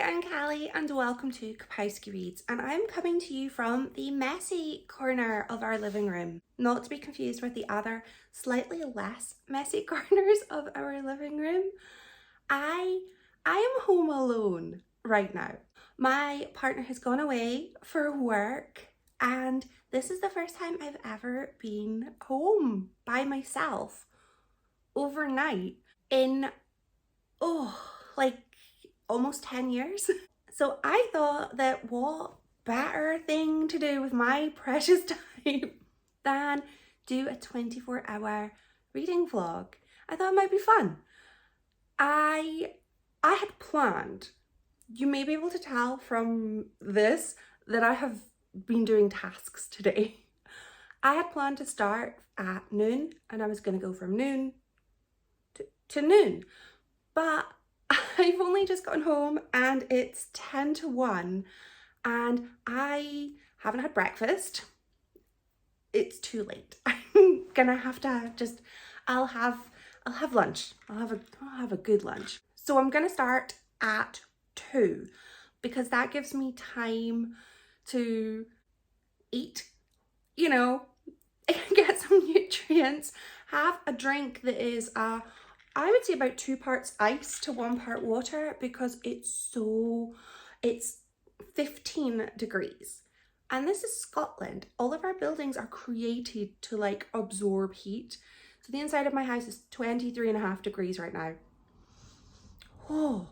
I'm Callie and welcome to Kapowski Reads, and I'm coming to you from the messy corner of our living room. Not to be confused with the other slightly less messy corners of our living room. I am home alone right now. My partner has gone away for work and this is the first time I've ever been home by myself overnight in, like almost 10 years. So I thought that what better thing to do with my precious time than do a 24-hour reading vlog. I thought it might be fun. I had planned, you may be able to tell from this that I have been doing tasks today. I had planned to start at noon and I was going to go from noon to noon, but I've only just gotten home and it's 10 to 1 and I haven't had breakfast. It's too late. I'm gonna have to I'll have lunch. I'll have a good lunch. So I'm gonna start at 2 because that gives me time to eat, you know, get some nutrients, have a drink that is I would say about 2 parts ice to 1 part water because it's 15 degrees. And this is Scotland. All of our buildings are created to like absorb heat. So the inside of my house is 23.5 degrees right now. Oh,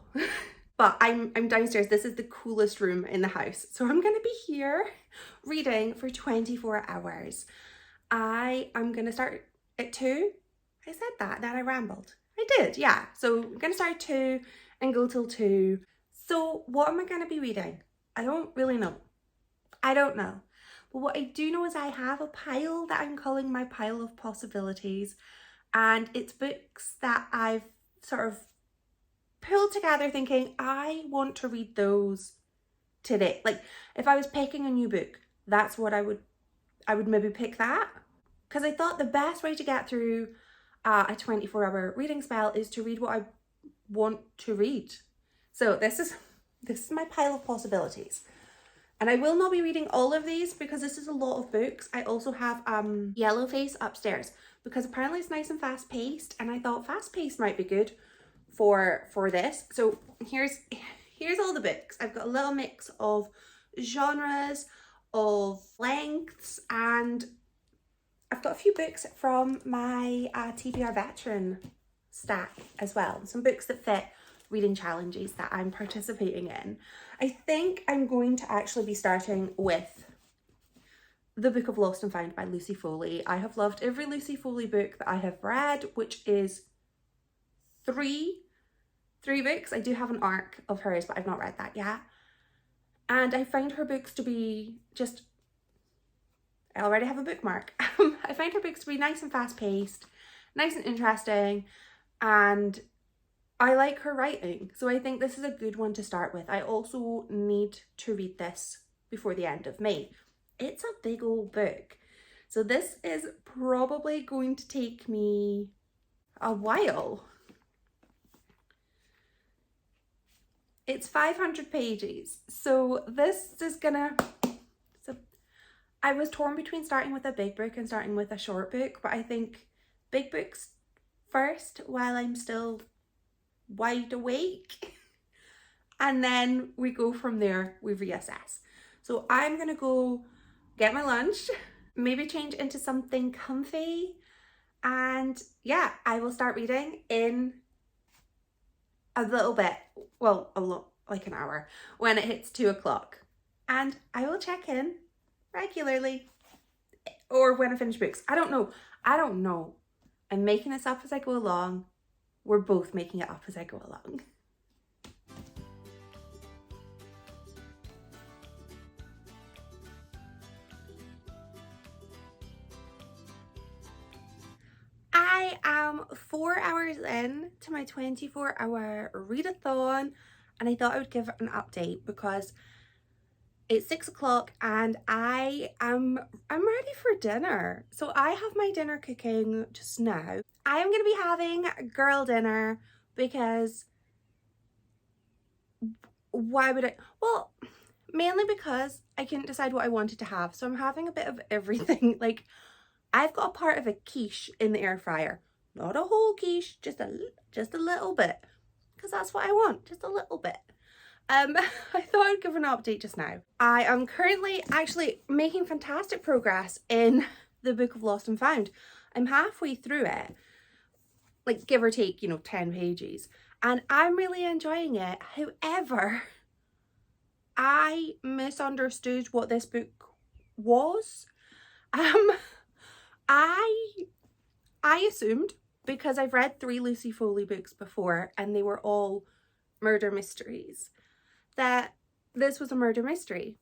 but I'm downstairs. This is the coolest room in the house. So I'm gonna be here reading for 24 hours. I am gonna start at 2. I said that, then I rambled. I did, yeah. So I'm gonna start at 2 and go till 2. So what am I gonna be reading? I don't really know. I don't know. But what I do know is I have a pile that I'm calling my pile of possibilities. And it's books that I've sort of pulled together thinking, I want to read those today. Like if I was picking a new book, that's what I would maybe pick that. Because I thought the best way to get through a 24-hour reading spell is to read what I want to read. So this is my pile of possibilities. And I will not be reading all of these because this is a lot of books. I also have Yellowface upstairs because apparently it's nice and fast paced and I thought fast paced might be good for this. So here's all the books. I've got a little mix of genres, of lengths, and I've got a few books from my TBR veteran stack as well. Some books that fit reading challenges that I'm participating in. I think I'm going to actually be starting with The Book of Lost and Found by Lucy Foley. I have loved every Lucy Foley book that I have read, which is three books. I do have an arc of hers, but I've not read that yet. And I find her books to be just, I already have a bookmark. I find her books to be nice and fast paced, nice and interesting, and I like her writing. So I think this is a good one to start with. I also need to read this before the end of May. It's a big old book. So this is probably going to take me a while. It's 500 pages. So this is gonna, I was torn between starting with a big book and starting with a short book, but I think big books first while I'm still wide awake, and then we go from there, we reassess. So I'm gonna go get my lunch, maybe change into something comfy, and yeah, I will start reading in a little bit, well, a lot, like an hour, when it hits 2 o'clock. And I will check in regularly, or when I finish books. I don't know. I'm making this up as I go along. We're both making it up as I go along. I am 4 hours in to my 24-hour readathon, and I thought I would give an update because it's 6 o'clock and I'm ready for dinner. So I have my dinner cooking just now. I am going to be having girl dinner because Why would I? Well, mainly because I couldn't decide what I wanted to have. So I'm having a bit of everything. Like, I've got a part of a quiche in the air fryer. Not a whole quiche, just a little bit. Because that's what I want, just a little bit. I thought I'd give an update just now. I am currently actually making fantastic progress in the Book of Lost and Found. I'm halfway through it, like give or take, 10 pages. And I'm really enjoying it. However, I misunderstood what this book was. I assumed, because I've read 3 Lucy Foley books before and they were all murder mysteries, that this was a murder mystery.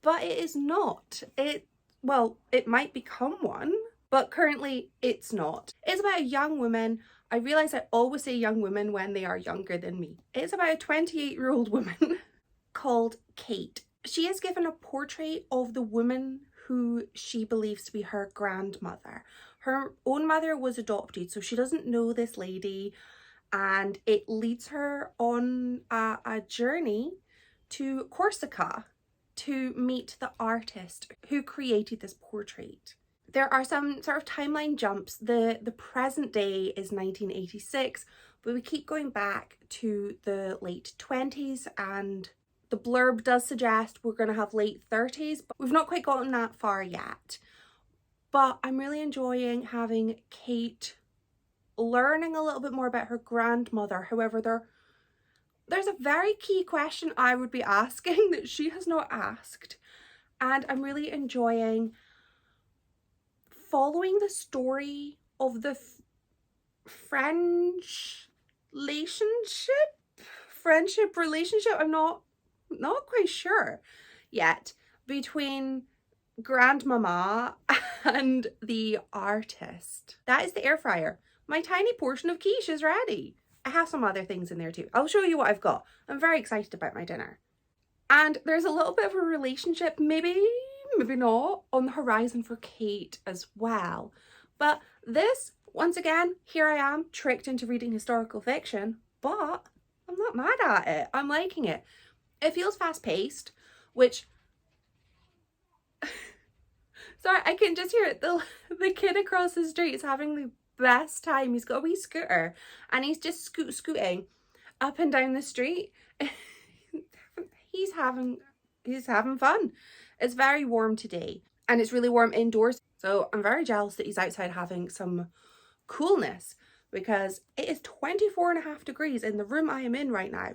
But it is not. Well, it might become one, but currently it's not. It's about a young woman. I realise I always say young women when they are younger than me. It's about a 28-year-old woman called Kate. She is given a portrait of the woman who she believes to be her grandmother. Her own mother was adopted, so she doesn't know this lady, and it leads her on a journey to Corsica to meet the artist who created this portrait. There are some sort of timeline jumps. The present day is 1986, but we keep going back to the late 20s, and the blurb does suggest we're going to have late 30s, but we've not quite gotten that far yet. But I'm really enjoying having Kate learning a little bit more about her grandmother. However, there's a very key question I would be asking that she has not asked. And I'm really enjoying following the story of the friendship relationship, I'm not quite sure yet, between grandmama and the artist. That is the air fryer. My tiny portion of quiche is ready. I have some other things in there too. I'll show you what I've got. I'm very excited about my dinner. And there's a little bit of a relationship, maybe not, on the horizon for Kate as well. But this, once again, here I am, tricked into reading historical fiction, but I'm not mad at it. I'm liking it. It feels fast-paced, which... Sorry, I can just hear it. The kid across the street is having the best time. He's got a wee scooter and he's just scooting up and down the street. He's having fun. It's very warm today and it's really warm indoors, so I'm very jealous that he's outside having some coolness, because it is 24.5 degrees in the room I am in right now.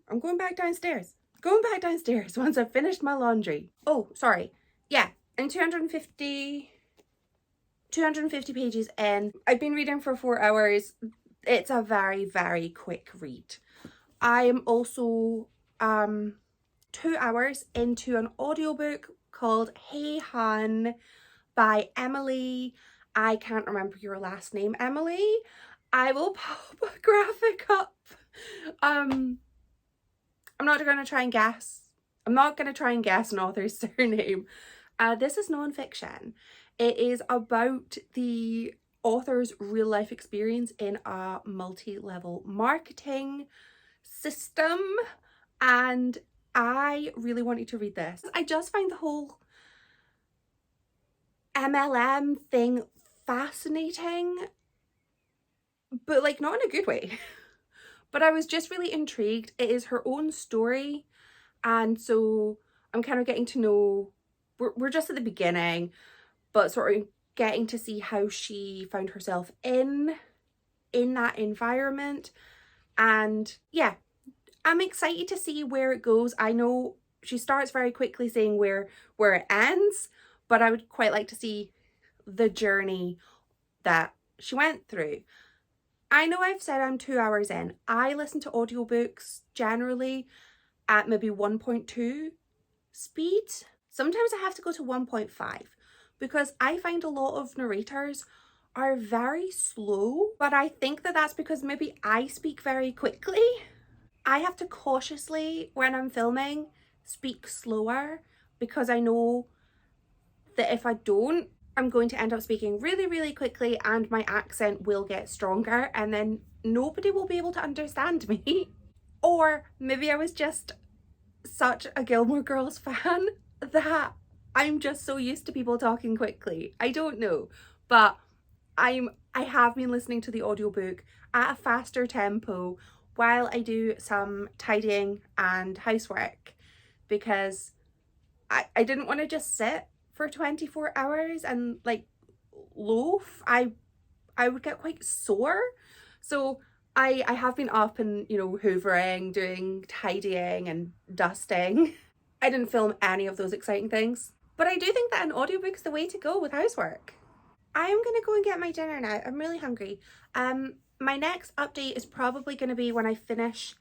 I'm going back downstairs once I've finished my laundry. Oh, sorry. Yeah, I'm 250 pages in. I've been reading for 4 hours. It's a very, very quick read. I am also 2 hours into an audiobook called Hey Han by Emily. I can't remember your last name, Emily. I will pop a graphic up. I'm not going to try and guess an author's surname. This is non-fiction. It is about the author's real life experience in a multi-level marketing system, and I really wanted to read this. I just find the whole MLM thing fascinating, but like not in a good way. But I was just really intrigued. It is her own story, and so I'm kind of getting to know, we're just at the beginning, but sort of getting to see how she found herself in that environment. And yeah, I'm excited to see where it goes. I know she starts very quickly saying where it ends, but I would quite like to see the journey that she went through. I know I've said I'm 2 hours in. I listen to audiobooks generally at maybe 1.2 speed. Sometimes I have to go to 1.5 because I find a lot of narrators are very slow, but I think that that's because maybe I speak very quickly. I have to cautiously, when I'm filming, speak slower, because I know that if I don't, I'm going to end up speaking really, really quickly and my accent will get stronger and then nobody will be able to understand me. Or maybe I was just such a Gilmore Girls fan that I'm just so used to people talking quickly. I don't know, but I have been listening to the audiobook at a faster tempo while I do some tidying and housework, because I didn't want to just sit for 24 hours and like loaf. I would get quite sore. So I have been up and, you know, hoovering, doing tidying and dusting. I didn't film any of those exciting things, but I do think that an audiobook's the way to go with housework. I'm gonna go and get my dinner now. I'm really hungry. My next update is probably gonna be when I finish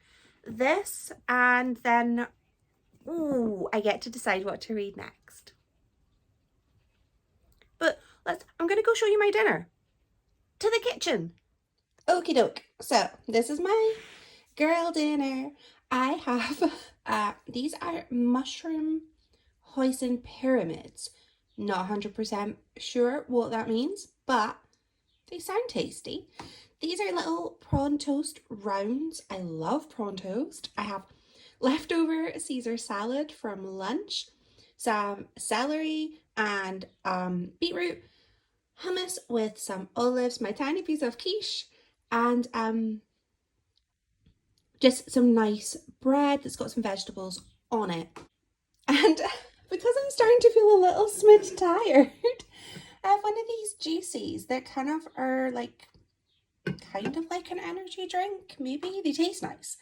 this, and then, ooh, I get to decide what to read next. But I'm gonna go show you my dinner. To the kitchen. Okie doke. So this is my girl dinner. I have, these are mushroom hoisin pyramids. Not 100% sure what that means, but they sound tasty. These are little prawn toast rounds. I love prawn toast. I have leftover Caesar salad from lunch, some celery and beetroot, hummus with some olives, my tiny piece of quiche, and just some nice bread that's got some vegetables on it. And because I'm starting to feel a little smidge tired, I have one of these juices that kind of are like, kind of like an energy drink, maybe. They taste nice.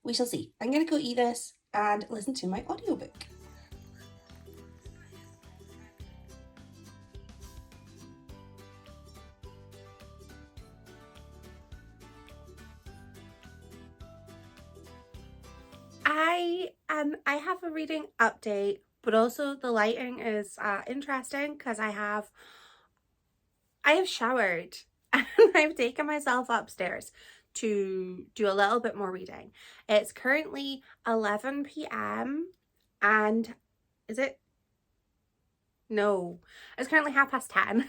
We shall see. I'm gonna go eat this and listen to my audiobook. I have a reading update, but also the lighting is interesting because I have showered and I've taken myself upstairs to do a little bit more reading. It's currently 11 p.m. and is it? No, it's currently 10:30.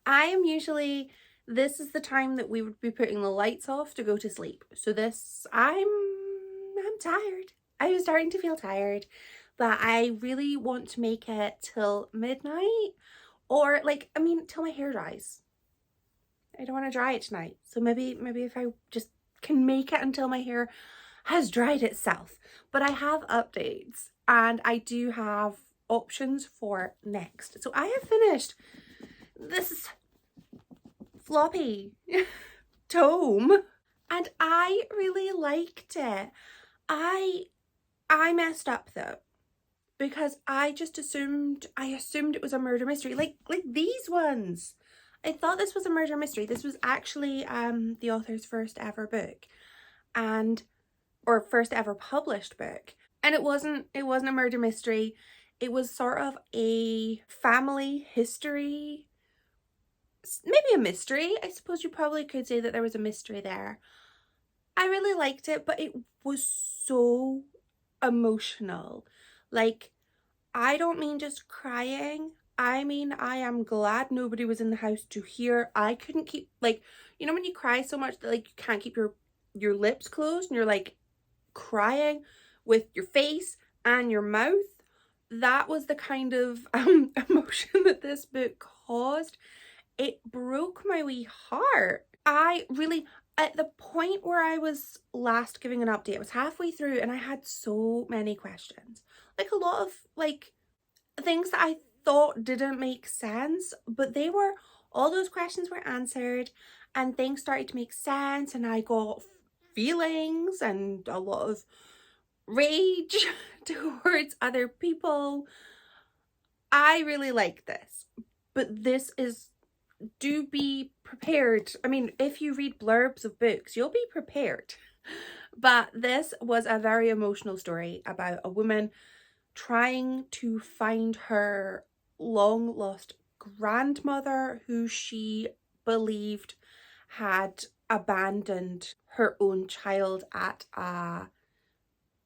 I am usually, this is the time that we would be putting the lights off to go to sleep. So I'm tired. I'm starting to feel tired, but I really want to make it till midnight, or like, I mean, till my hair dries. I don't want to dry it tonight. So maybe if I just can make it until my hair has dried itself. But I have updates and I do have options for next. So I have finished this floppy tome and I really liked it. I messed up though, because I assumed it was a murder mystery, like these ones. I thought this was a murder mystery. This was actually the author's first ever book, or first ever published book, and it wasn't a murder mystery. It was sort of a family history, maybe a mystery. I suppose you probably could say that there was a mystery there. I really liked it, but it was so emotional. Like, I don't mean just crying. I mean, I am glad nobody was in the house to hear. I couldn't keep, like, you know when you cry so much that like you can't keep your lips closed and you're like crying with your face and your mouth? That was the kind of emotion that this book caused. It broke my wee heart. I really, at the point where I was last giving an update, I was halfway through and I had so many questions. Like a lot of like things that I thought didn't make sense, but all those questions were answered and things started to make sense, and I got feelings and a lot of rage towards other people. I really like this, but do be prepared. I mean, if you read blurbs of books, you'll be prepared. But this was a very emotional story about a woman trying to find her long lost grandmother, who she believed had abandoned her own child at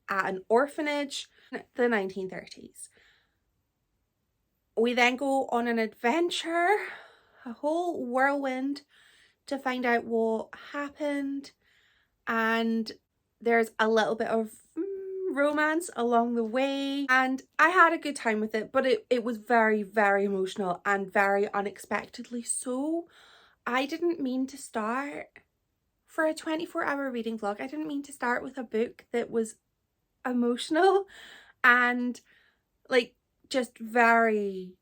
an orphanage in the 1930s. We then go on an adventure, a whole whirlwind, to find out what happened. and there's a little bit of romance along the way, and I had a good time with it, but it was very, very emotional and very unexpectedly so. I didn't mean to start for a 24-hour reading vlog. I didn't mean to start with a book that was emotional and like just very,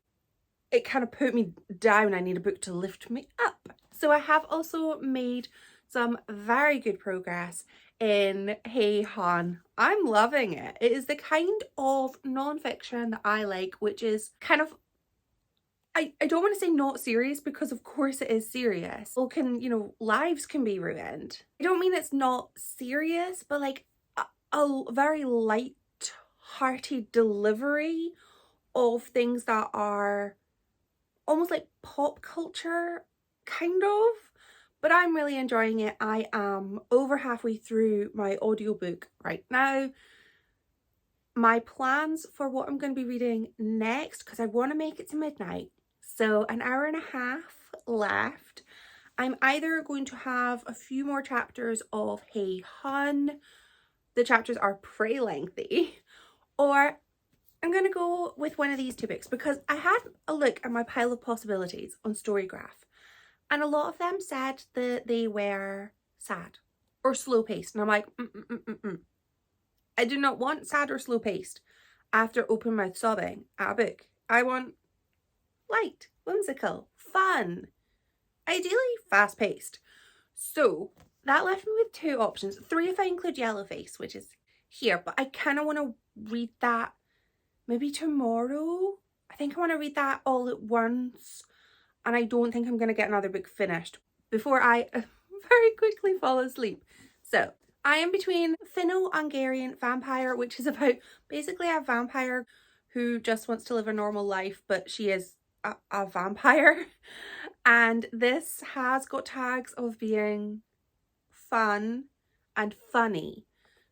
it kind of put me down. I need a book to lift me up. So I have also made some very good progress in Hey Han. I'm loving it. It is the kind of non-fiction that I like, which is kind of, I don't want to say not serious, because of course it is serious. Well, lives can be ruined. I don't mean it's not serious, but like a very light-hearted delivery of things that are almost like pop culture, kind of. But I'm really enjoying it. I am over halfway through my audiobook right now. My plans for what I'm going to be reading next, because I want to make it to midnight, so an hour and a half left. I'm either going to have a few more chapters of Hey Hun. The chapters are pretty lengthy. Or I'm going to go with one of these two books, because I had a look at my pile of possibilities on StoryGraph, and a lot of them said that they were sad or slow-paced. And I'm like, I do not want sad or slow-paced after open mouth sobbing at a book. I want light, whimsical, fun, ideally fast-paced. So that left me with two options. Three if I include Yellowface, which is here, but I kind of want to read that maybe tomorrow. I think I want to read that all at once, and I don't think I'm going to get another book finished before I very quickly fall asleep. So I am between Finno-Ugrian Vampire, which is about basically a vampire who just wants to live a normal life, but she is a vampire. And this has got tags of being fun and funny.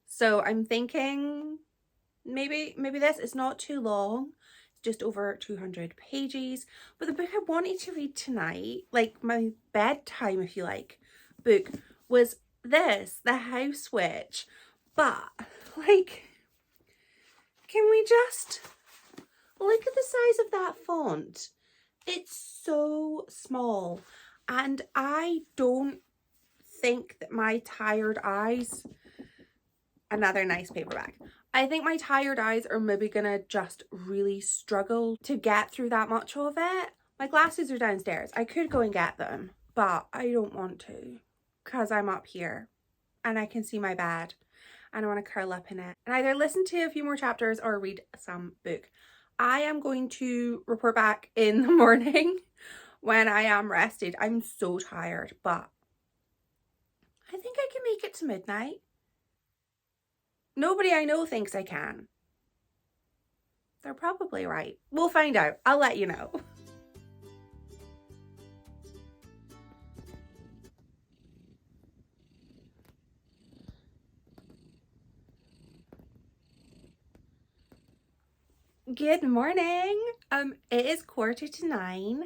So I'm thinking maybe this is not too long. It's just over 200 pages. But the book I wanted to read tonight, like my bedtime, if you like, book, was this, The House Witch. But like, can we just look at the size of that font? It's so small, and I don't think that my tired eyes, another nice paperback, I think my tired eyes are maybe gonna just really struggle to get through that much of it. My glasses are downstairs. I could go and get them, but I don't want to, because I'm up here and I can see my bed and I want to curl up in it and either listen to a few more chapters or read some book. I am going to report back in the morning when I am rested. I'm so tired, but I think I can make it to midnight. Nobody I know thinks I can. They're probably right. We'll find out. I'll let you know. Good morning. It is 9:15.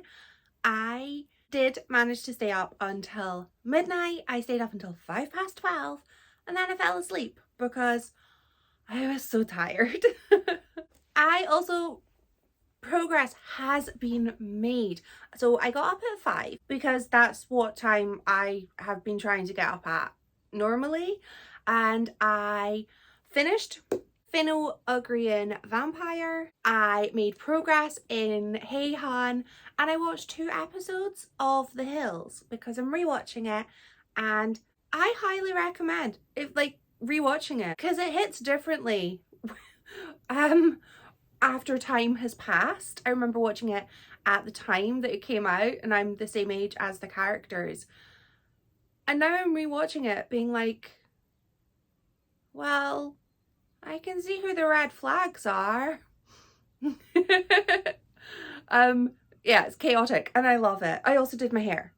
I did manage to stay up until midnight. I stayed up until 12:05, and then I fell asleep because I was so tired. Progress has been made. So I got up at 5 because that's what time I have been trying to get up at normally, and I finished Finno-Ugrian Vampire. I made progress in Hey Han, and I watched 2 episodes of The Hills because I'm rewatching it, and I highly recommend rewatching it because it hits differently after time has passed. I remember watching it at the time that it came out, and I'm the same age as the characters, and now I'm rewatching it being like, well, I can see who the red flags are. Yeah, it's chaotic and I love it. I also did my hair.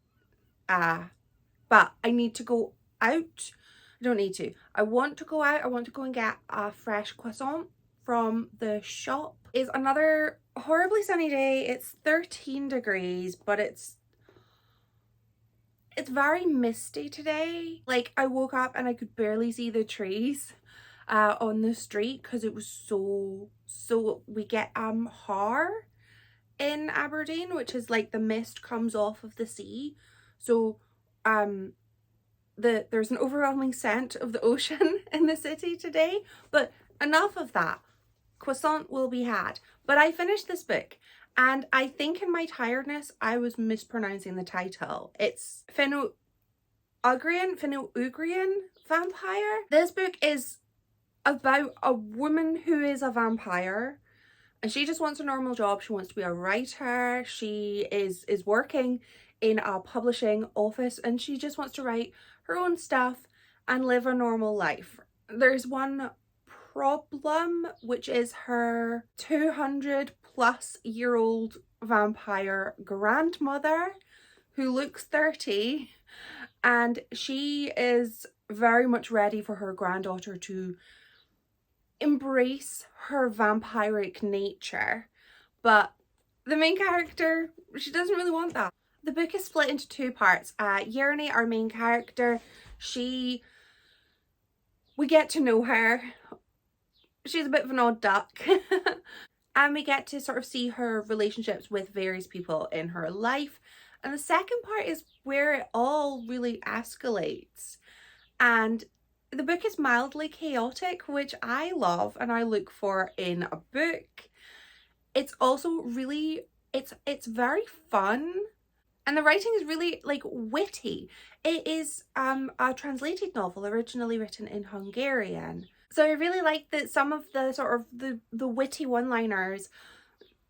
But I need to go out. I don't need to. I want to go out. I want to go and get a fresh croissant from the shop. It's another horribly sunny day. It's 13 degrees, but it's It's very misty today. Like, I woke up and I could barely see the trees on the street because it was so we get har in Aberdeen, which is like the mist comes off of the sea. So there's an overwhelming scent of the ocean in the city today. But enough of that. Croissant will be had. But I finished this book, and I think in my tiredness I was mispronouncing the title. It's Finno-Ugrian vampire. This book is about a woman who is a vampire, and she just wants a normal job. She wants to be a writer. She is working in a publishing office, and she just wants to write her own stuff and live a normal life. There's one problem, which is her 200-plus-year-old vampire grandmother who looks 30, and she is very much ready for her granddaughter to embrace her vampiric nature, but the main character, she doesn't really want that. The book is split into two parts. Yerny, our main character, we get to know her. She's a bit of an odd duck. And we get to sort of see her relationships with various people in her life. And the second part is where it all really escalates. And the book is mildly chaotic, which I love and I look for in a book. It's also really, it's very fun. And the writing is really like witty. It is a translated novel originally written in Hungarian. So I really like that some of the sort of the witty one-liners,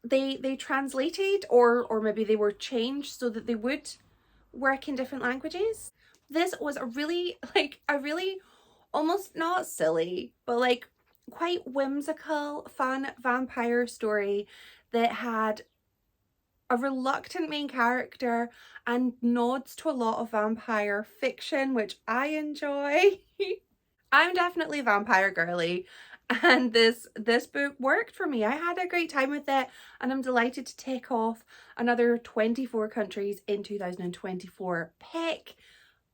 they translated or maybe they were changed so that they would work in different languages. This was a really almost not silly, but like quite whimsical, fun vampire story that had a reluctant main character and nods to a lot of vampire fiction, which I enjoy. I'm definitely a vampire girly, and this book worked for me. I had a great time with it, and I'm delighted to take off another 24 countries in 2024 pick.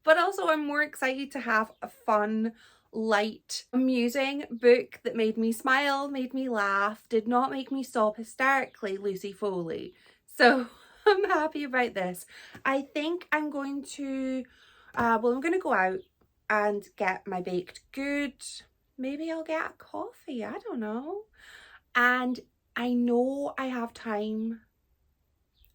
But also I'm more excited to have a fun, light, amusing book that made me smile, made me laugh, did not make me sob hysterically, Lucy Foley. So I'm happy about this. I think I'm going to, I'm going to go out and get my baked good. Maybe I'll get a coffee, I don't know. And I know I have time.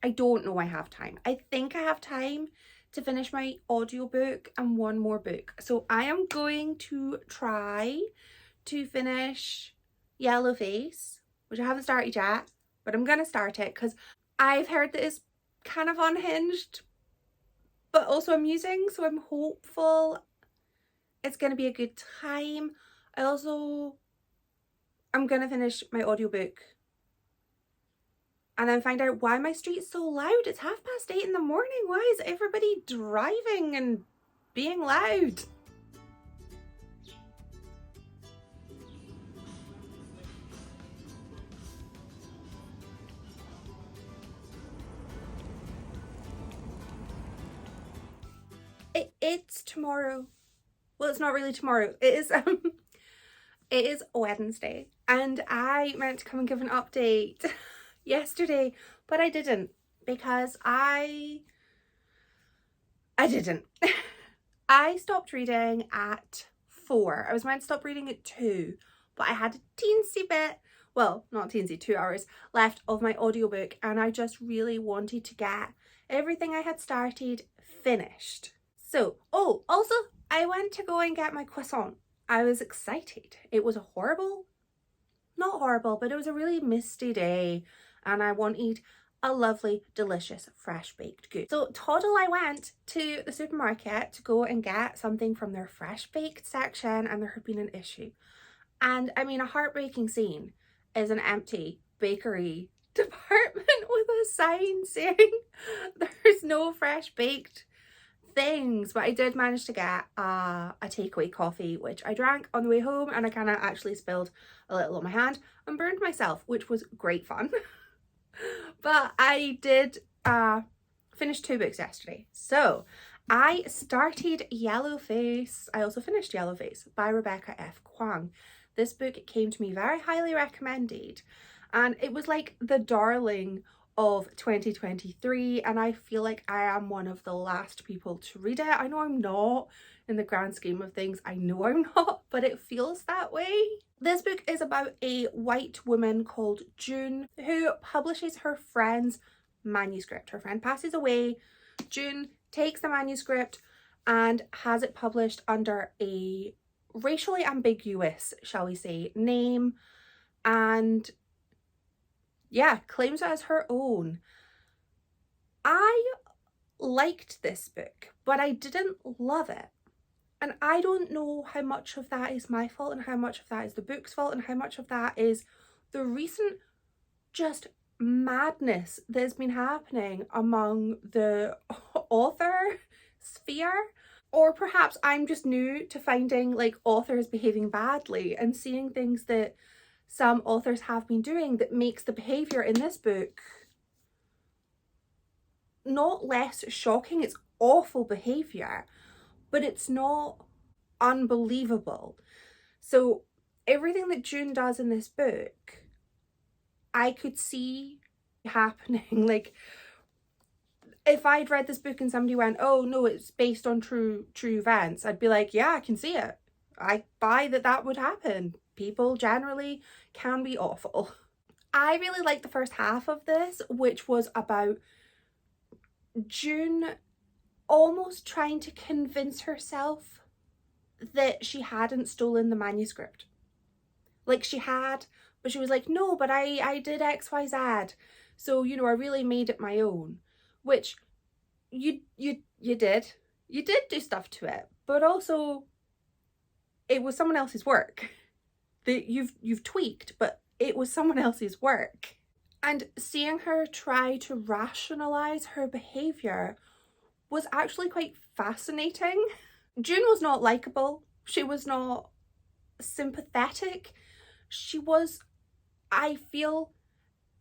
I don't know I have time. I think I have time to finish my audiobook and one more book. So I am going to try to finish Yellowface, which I haven't started yet, but I'm going to start it because I've heard that it's kind of unhinged, but also amusing. So I'm hopeful it's going to be a good time. I'm going to finish my audiobook and then find out why my street's so loud. It's 8:30 in the morning. Why is everybody driving and being loud? It's tomorrow. Well, it's not really tomorrow. It is Wednesday, and I meant to come and give an update yesterday, but I didn't because I didn't. I stopped reading at 4. I was meant to stop reading at 2, but I had a teensy bit, well, not teensy, 2 hours left of my audiobook, and I just really wanted to get everything I had started finished. So, oh, also, I went to go and get my croissant. I was excited. It was not horrible, but it was a really misty day, and I wanted a lovely, delicious, fresh baked good. So toddle I went to the supermarket to go and get something from their fresh baked section, and there had been an issue. And I mean, a heartbreaking scene is an empty bakery department with a sign saying there's no fresh baked things, but I did manage to get a takeaway coffee, which I drank on the way home, and I kind of actually spilled a little on my hand and burned myself, which was great fun. But I did finish 2 books yesterday. So I started Yellowface. I also finished Yellowface by Rebecca F. Kuang. This book came to me very highly recommended, and it was like the darling of 2023, and I feel like I am one of the last people to read it. I know I'm not in the grand scheme of things. I know I'm not, but it feels that way. This book is about a white woman called June who publishes her friend's manuscript. Her friend passes away. June takes the manuscript and has it published under a racially ambiguous, shall we say, name, and yeah, claims it as her own. I liked this book, but I didn't love it. And I don't know how much of that is my fault and how much of that is the book's fault and how much of that is the recent just madness that has been happening among the author sphere. Or perhaps I'm just new to finding like authors behaving badly and seeing things that some authors have been doing that makes the behaviour in this book not less shocking. It's awful behaviour, but it's not unbelievable. So everything that June does in this book, I could see happening. Like, if I'd read this book and somebody went, oh no, it's based on true events, I'd be like, yeah, I can see it. I buy that would happen. People generally can be awful. I really liked the first half of this, which was about June almost trying to convince herself that she hadn't stolen the manuscript. Like, she had, but she was like, no, but I did XYZ. So, you know, I really made it my own. Which you did. You did do stuff to it, but also it was someone else's work that you've tweaked, but it was someone else's work. And seeing her try to rationalize her behavior was actually quite fascinating. June was not likable. She was not sympathetic. She was, I feel,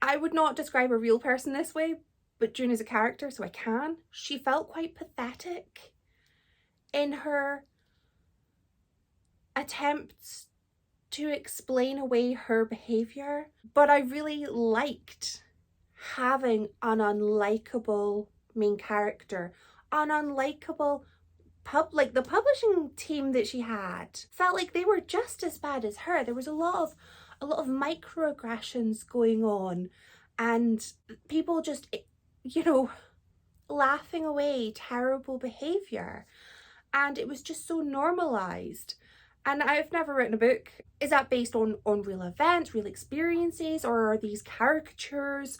I would not describe a real person this way, but June is a character, so I can. She felt quite pathetic in her attempts to explain away her behaviour, but I really liked having an unlikable main character, an unlikable like the publishing team that she had felt like they were just as bad as her. There was a lot of microaggressions going on and people just, you know, laughing away terrible behaviour, and it was just so normalised. And I've never written a book. Is that based on real events, real experiences, or are these caricatures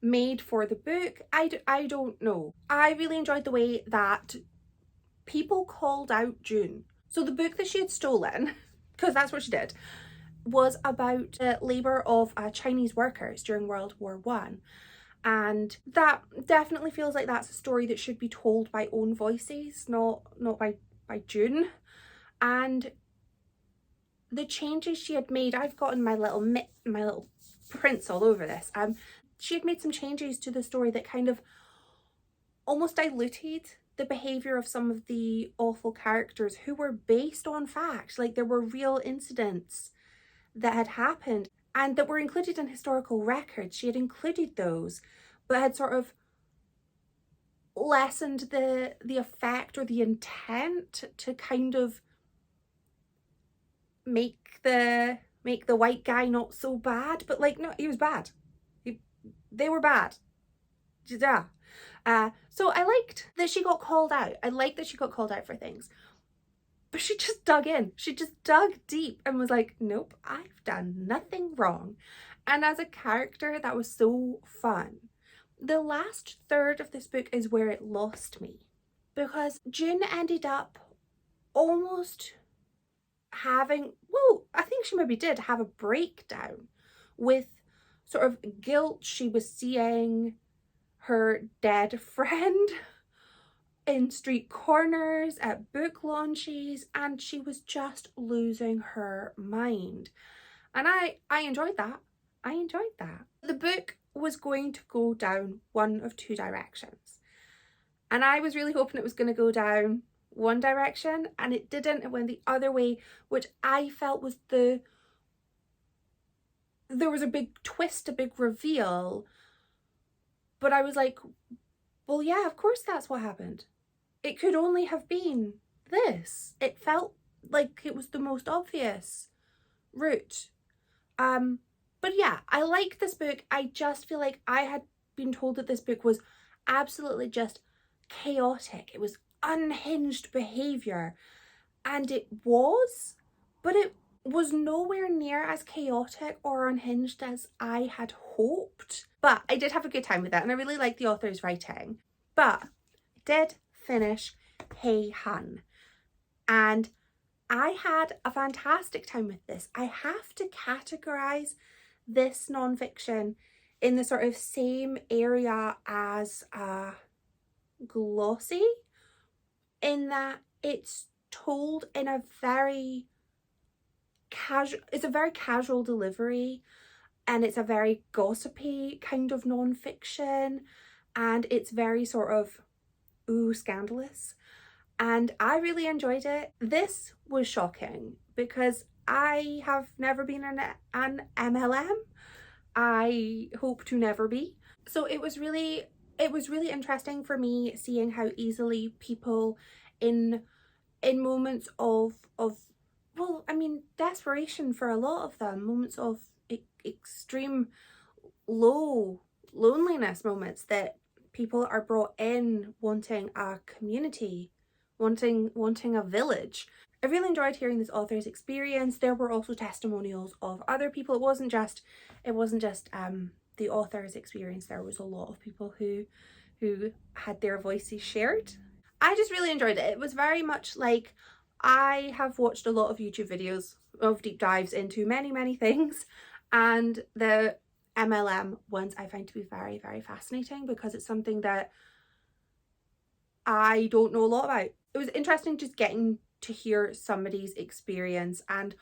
made for the book? I don't know. I really enjoyed the way that people called out June. So the book that she had stolen, because that's what she did, was about the labour of Chinese workers during World War I. And that definitely feels like that's a story that should be told by own voices, not by June. And the changes she had made, I've gotten my little prints all over this. She had made some changes to the story that kind of almost diluted the behaviour of some of the awful characters who were based on fact. Like, there were real incidents that had happened and that were included in historical records. She had included those, but had sort of lessened the effect or the intent to kind of make the white guy not so bad. But like, no, he was bad. They were bad. Yeah. So I liked that she got called out. I liked that she got called out for things. But she just dug in. She just dug deep and was like, nope, I've done nothing wrong. And as a character, that was so fun. The last third of this book is where it lost me, because June ended up almost having, well, I think she maybe did have a breakdown with sort of guilt. She was seeing her dead friend in street corners, at book launches, and she was just losing her mind. And I enjoyed that. I enjoyed that. The book was going to go down one of two directions. And I was really hoping it was going to go down one direction, and it didn't. It went the other way, which I felt was there was a big twist, a big reveal. But I was like, well, yeah, of course that's what happened. It could only have been this. It felt like it was the most obvious route. But yeah, I like this book. I just feel like I had been told that this book was absolutely just chaotic. It was unhinged behaviour, and it was, but it was nowhere near as chaotic or unhinged as I had hoped. But I did have a good time with it, and I really like the author's writing. But I did finish Hey Han, and I had a fantastic time with this. I have to categorise this non-fiction in the sort of same area as glossy, in that it's told in a very casual, it's a very casual delivery, and it's a very gossipy kind of non-fiction, and it's very sort of scandalous, and I really enjoyed it. This was shocking because I have never been an MLM. I hope to never be. So it was really interesting for me seeing how easily people in moments of well, I mean, desperation for a lot of them, moments of extreme low loneliness, moments that people are brought in wanting a community, wanting a village. I really enjoyed hearing this author's experience. There were also testimonials of other people. It wasn't just the author's experience. There was a lot of people who had their voices shared. I just really enjoyed it. It was very much like, I have watched a lot of YouTube videos of deep dives into many things, and the MLM ones I find to be very, very fascinating because it's something that I don't know a lot about. It was interesting just getting to hear somebody's experience and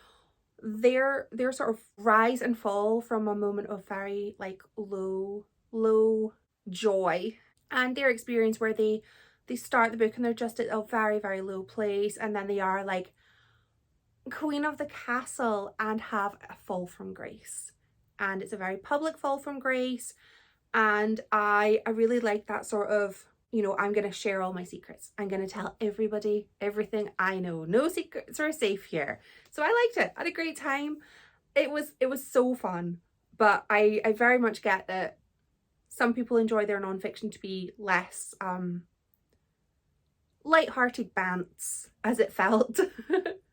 their sort of rise and fall from a moment of very like low joy, and their experience where they start the book and they're just at a very, very low place, and then they are like queen of the castle and have a fall from grace, and it's a very public fall from grace. And I really like that sort of, you know, I'm going to share all my secrets. I'm going to tell everybody everything I know. No secrets are safe here. So I liked it. I had a great time. It was so fun. But I very much get that some people enjoy their non-fiction to be less light-hearted bants, as it felt.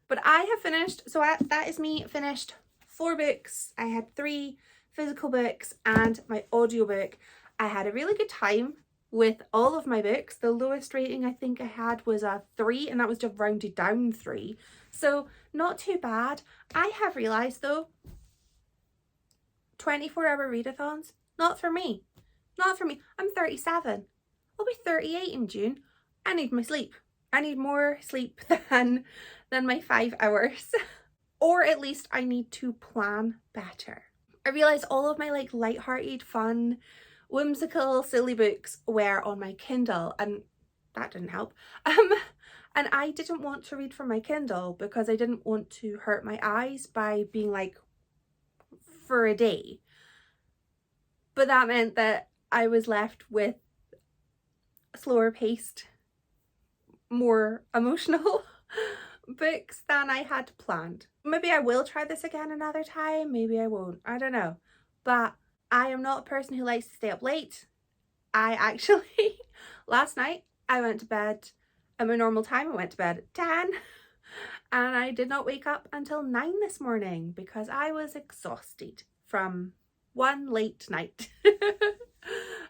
But I have finished, so that is me finished 4 books. I had 3 physical books and my audiobook. I had a really good time with all of my books. The lowest rating I think I had was a 3, and that was just rounded down 3. So not too bad. I have realised though, 24-hour readathons, not for me. Not for me. I'm 37. I'll be 38 in June. I need my sleep. I need more sleep than my 5 hours. Or at least I need to plan better. I realised all of my like light-hearted, fun, whimsical, silly books were on my Kindle, and that didn't help. And I didn't want to read from my Kindle because I didn't want to hurt my eyes by being like for a day. But that meant that I was left with slower paced, more emotional books than I had planned. Maybe I will try this again another time, maybe I won't, I don't know. But I am not a person who likes to stay up late. I actually, last night I went to bed at my normal time. I went to bed at 10 and I did not wake up until 9 this morning because I was exhausted from one late night.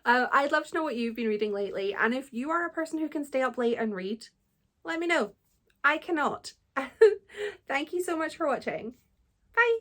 I'd love to know what you've been reading lately, and if you are a person who can stay up late and read, let me know. I cannot. Thank you so much for watching. Bye!